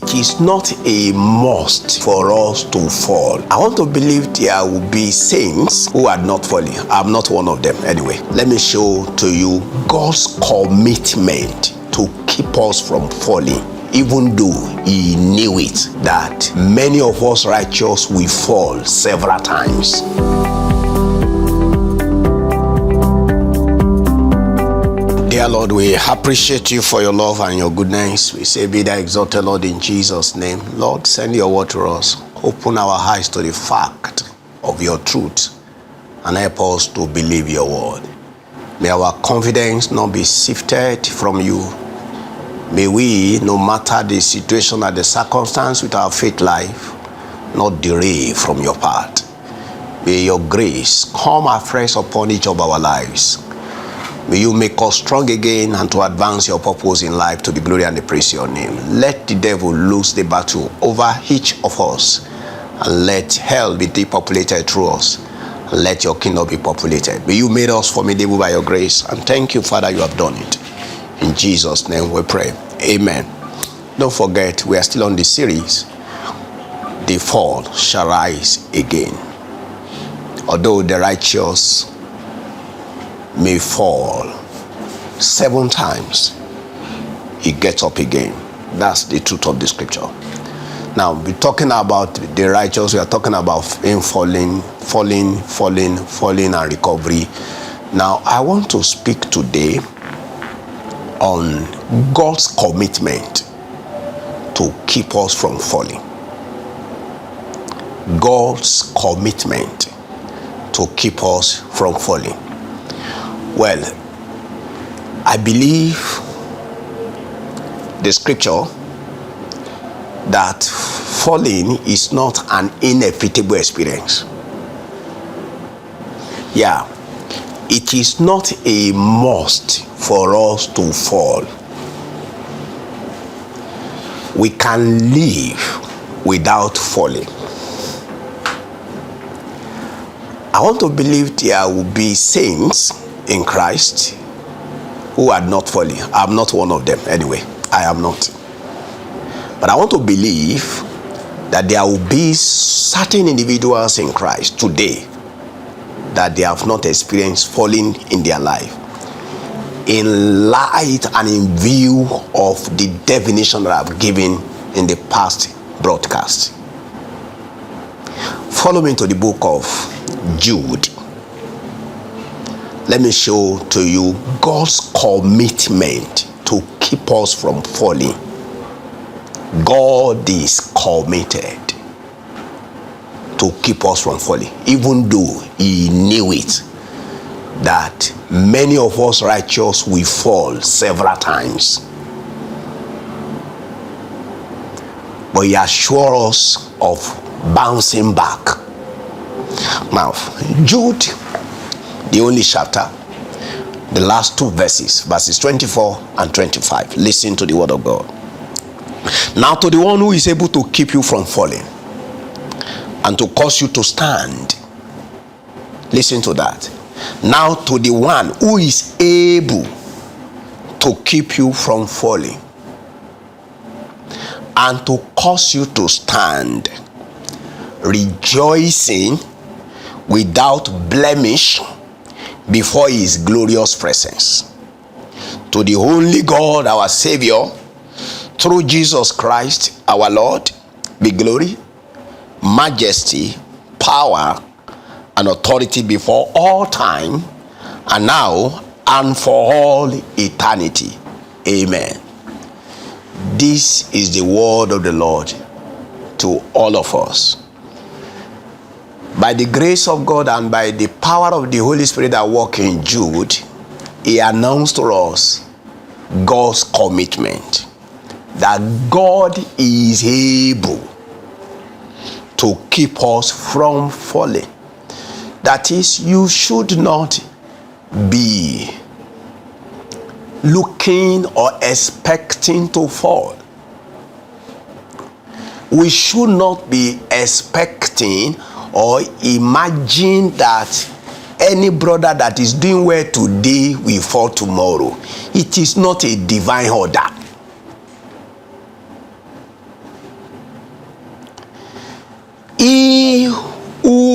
it is not a must for us to fall. I want to believe there will be saints who are not falling. I'm not one of them anyway. Let me show to you God's commitment to keep us from falling, even though he knew it, that many of us righteous will fall several times. Dear Lord, we appreciate you for your love and your goodness. We say, be thou exalted, Lord, in Jesus' name. Lord, send your word to us. Open our eyes to the fact of your truth and help us to believe your word. May our confidence not be sifted from you. May we, no matter the situation or the circumstance with our faith life, not derail from your path. May your grace come afresh upon each of our lives. May you make us strong again and to advance your purpose in life to the glory and the praise of your name. Let the devil lose the battle over each of us, and let hell be depopulated through us, and let your kingdom be populated. May you make us formidable by your grace, and thank you, Father, you have done it. In Jesus' name we pray. Amen. Don't forget, we are still on the series, The Fall Shall Rise Again. Although the righteous may fall 7 times, he gets up again. That's the truth of the scripture. Now, we're talking about the righteous. We are talking about him falling, and recovery. Now, I want to speak today on God's commitment to keep us from falling. God's commitment to keep us from falling. Well, I believe the scripture that falling is not an inevitable experience. Yeah, it is not a must for us to fall. We can live without falling. I want to believe there will be saints in Christ who are not falling. I'm not one of them anyway. I am not. But I want to believe that there will be certain individuals in Christ today that they have not experienced falling in their life, in light and in view of the definition that I've given in the past broadcast. Follow me to the book of Jude. Let me show to you God's commitment to keep us from falling. God is committed to keep us from falling, even though he knew it, that many of us righteous will fall several times. But he assures us of bouncing back. Now, Jude, the only chapter, the last 2 verses 24 and 25. Listen to the word of God. Now to the one who is able to keep you from falling and to cause you to stand. Listen to that. Now to the one who is able to keep you from falling and to cause you to stand, rejoicing without blemish before his glorious presence. To the only God, our Savior, through Jesus Christ our Lord, be glory, majesty, power, and authority before all time, and now and for all eternity. Amen. This is the word of the Lord to all of us. By the grace of God and by the power of the Holy Spirit that work in Jude, he announced to us God's commitment, that God is able to keep us from falling. That is, you should not be looking or expecting to fall. We should not be expecting or imagine that any brother that is doing well today will fall tomorrow. It is not a divine order.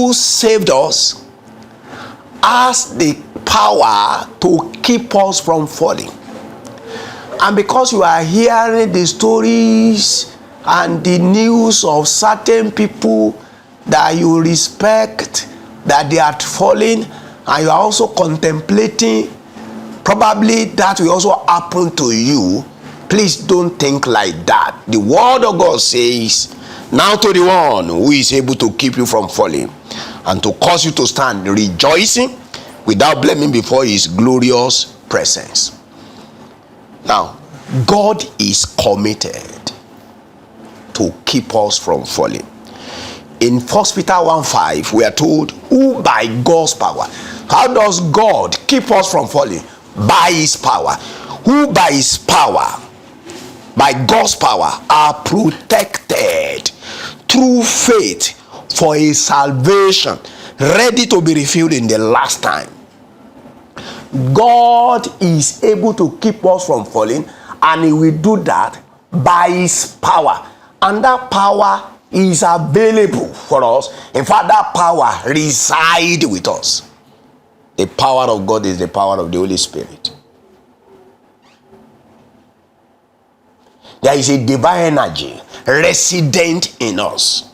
who saved us has the power to keep us from falling. And because you are hearing the stories and the news of certain people that you respect, that they are falling, and you are also contemplating probably that will also happen to you, please don't think like that. The word of God says, now to the one who is able to keep you from falling and to cause you to stand rejoicing without blaming before his glorious presence. Now, God is committed to keep us from falling. In 1 Peter 1:5, we are told, who by God's power. How does God keep us from falling? By his power. Who by his power, by God's power, are protected through faith for a salvation ready to be revealed in the last time. God is able to keep us from falling, and he will do that by his power. And that power is available for us. In fact, that power resides with us. The power of God is the power of the Holy Spirit. There is a divine energy resident in us.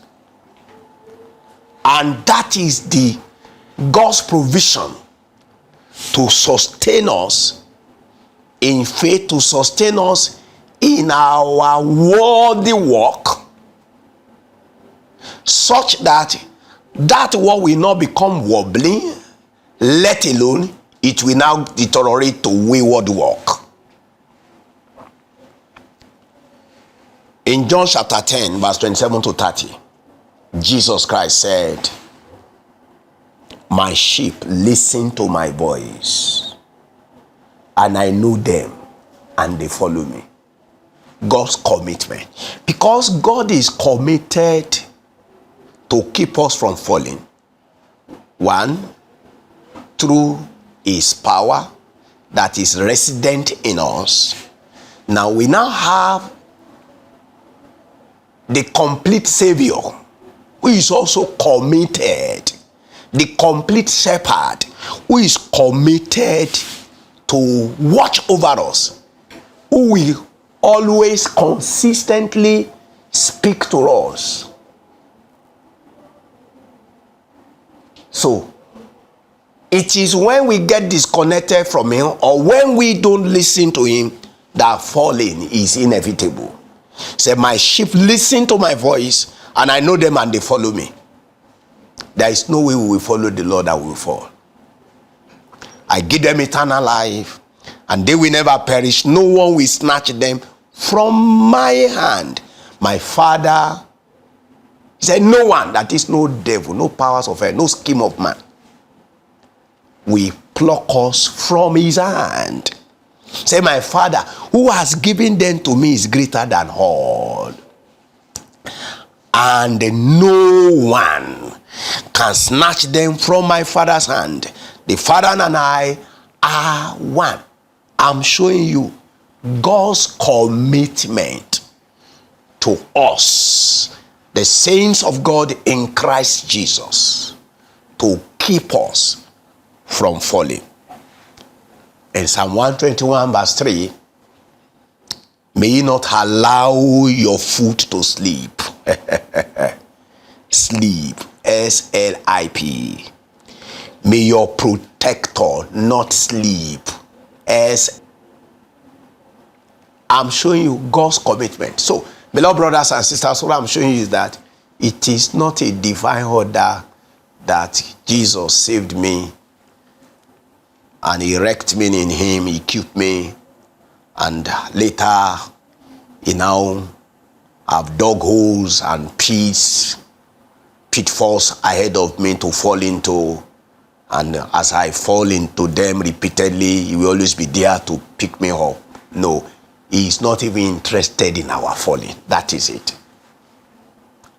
And that is the God's provision to sustain us in faith, to sustain us in our worthy work, such that work will not become wobbly, let alone it will now deteriorate to wayward work. In John chapter 10, verse 27 to 30, Jesus Christ said, my sheep listen to my voice, and I know them, and they follow me. God's commitment. Because God is committed to keep us from falling. One, through his power that is resident in us. Now we now have the complete Savior, who is also committed, the complete shepherd, who is committed to watch over us, who will always consistently speak to us. So, it is when we get disconnected from him, or when we don't listen to him, that falling is inevitable. Say, my sheep listen to my voice, and I know them, and they follow me. There is no way we will follow the Lord that will fall. I give them eternal life, and they will never perish. No one will snatch them from my hand. My Father, he said, no one, that is no devil, no powers of hell, no scheme of man, will pluck us from his hand. Say, my Father, who has given them to me, is greater than all, and no one can snatch them from my Father's hand. The Father and I are one. I'm showing you God's commitment to us, the saints of God in Christ Jesus, to keep us from falling. In Psalm 121 verse 3, may you not allow your foot to sleep. Sleep, S-L-I-P. May your protector not sleep. I'm showing you God's commitment. So, beloved brothers and sisters, what I'm showing you is that it is not a divine order that Jesus saved me and he wrecked me in him, he kept me, and later he now have dug holes and pitfalls ahead of me to fall into, and as I fall into them repeatedly, he will always be there to pick me up. No, he is not even interested in our falling. That is it.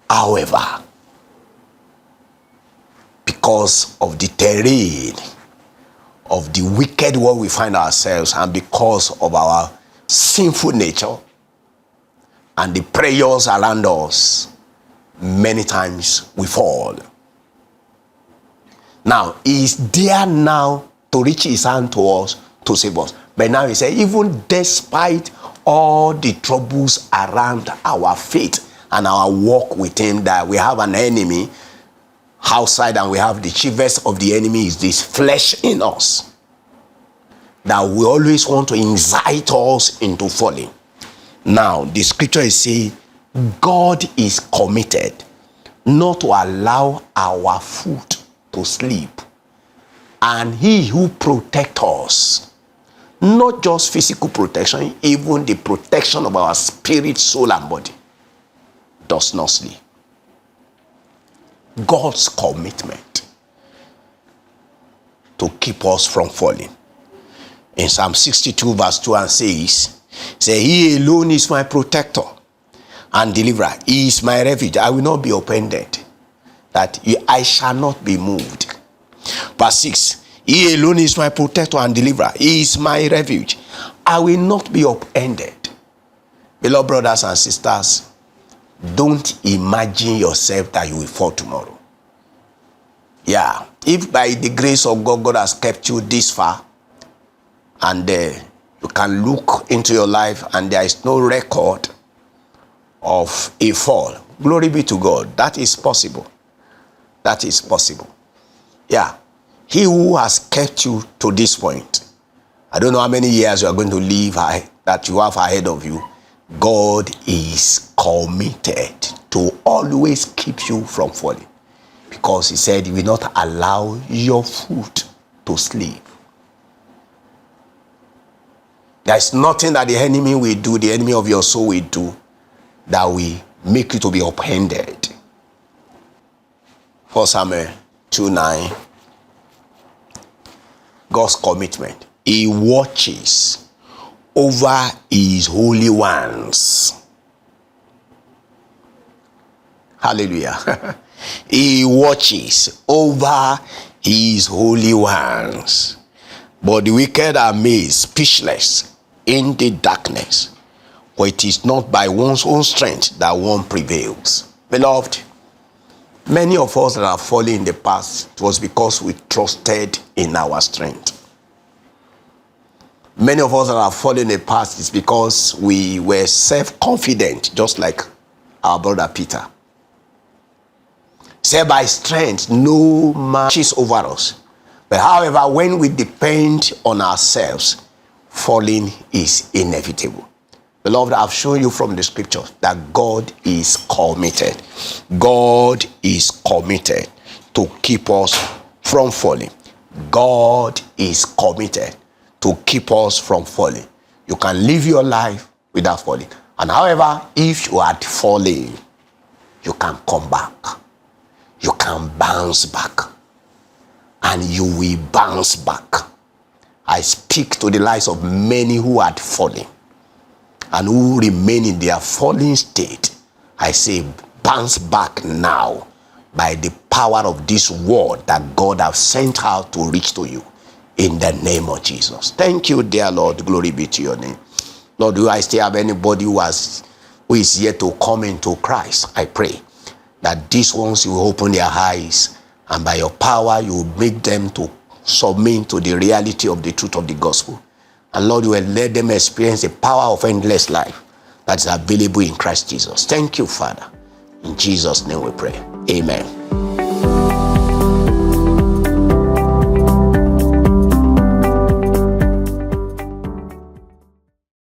However, because of the terrain of the wicked world we find ourselves, and because of our sinful nature and the prayers around us, many times we fall. Now, he is there now to reach his hand to us to save us. But now he said, even despite all the troubles around our faith and our walk with him, that we have an enemy outside and we have the chiefest of the enemy is this flesh in us, that we always want to incite us into falling. Now, the scripture is saying, God is committed not to allow our foot to sleep. And he who protects us, not just physical protection, even the protection of our spirit, soul, and body, does not sleep. God's commitment to keep us from falling. In Psalm 62 verse 2 and says, he alone is my protector and deliverer. He is my refuge. I will not be offended, that I shall not be moved. Verse 6, he alone is my protector and deliverer. He is my refuge. I will not be upended. Beloved brothers and sisters, don't imagine yourself that you will fall tomorrow. Yeah, if by the grace of God, God has kept you this far, and you can look into your life and there is no record of a fall, glory be to God. That is possible. That is possible. Yeah. He who has kept you to this point, I don't know how many years you are going to live that you have ahead of you. God is committed to always keep you from falling, because he said he will not allow your foot to sleep. There is nothing that the enemy will do, the enemy of your soul will do, that will make you to be upended. 1 Samuel 2:9. God's commitment. He watches over his holy ones. Hallelujah. He watches over his holy ones. But the wicked are made speechless in the darkness, for it is not by one's own strength that one prevails. Beloved, many of us that have fallen in the past, it was because we trusted in our strength. Many of us that have fallen in the past is because we were self-confident, just like our brother Peter. Said by strength, no man is over us. But however, when we depend on ourselves, falling is inevitable. Beloved, I've shown you from the scripture that God is committed. God is committed to keep us from falling. God is committed to keep us from falling. You can live your life without falling. And however, if you had fallen, you can come back. You can bounce back. And you will bounce back. I speak to the lives of many who had fallen and who remain in their fallen state. I say, bounce back now by the power of this word that God has sent out to reach to you, in the name of Jesus. Thank you, dear Lord. Glory be to your name. Lord, do I still have anybody who is yet to come into Christ? I pray that these ones, you will open their eyes, and by your power you will make them to submit to the reality of the truth of the gospel. And Lord, you will let them experience the power of endless life that is available in Christ Jesus. Thank you, Father. In Jesus' name we pray. Amen.